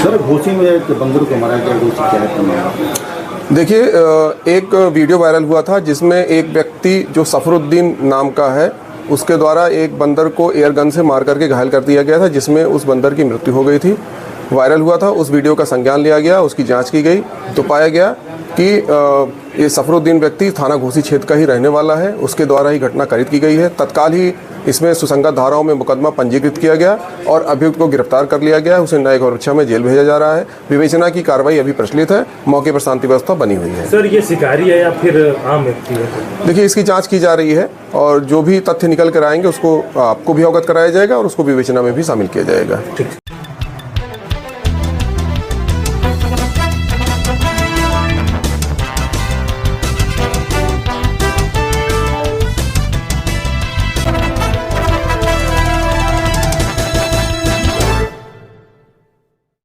Sir Ghosi में एक बंदर को मारा गया, घोसी क्या है? देखिए, एक वीडियो वायरल हुआ था जिसमें एक व्यक्ति जो सफरुद्दीन नाम का है उसके द्वारा एक बंदर को एयर गन से मार करके घायल कर दिया गया था, जिसमें उस बंदर की मृत्यु हो गई थी। वायरल हुआ था, उस वीडियो का संज्ञान लिया गया, उसकी जांच की गई तो पाया गया कि ये सफरुद्दीन व्यक्ति थाना घोसी क्षेत्र का ही रहने वाला है। उसके द्वारा ही घटना कारित की गई है। तत्काल ही इसमें सुसंगत धाराओं में मुकदमा पंजीकृत किया गया और अभियुक्त को गिरफ्तार कर लिया गया। उसे न्यायिक सुरक्षा में जेल भेजा जा रहा है। विवेचना की कार्रवाई अभी प्रचलित है। मौके पर शांति व्यवस्था बनी हुई है। सर, ये शिकारी है या फिर आम व्यक्ति है? देखिए, इसकी जांच की जा रही है और जो भी तथ्य निकल कर आएंगे उसको आपको भी अवगत कराया जाएगा और उसको विवेचना में भी शामिल किया जाएगा।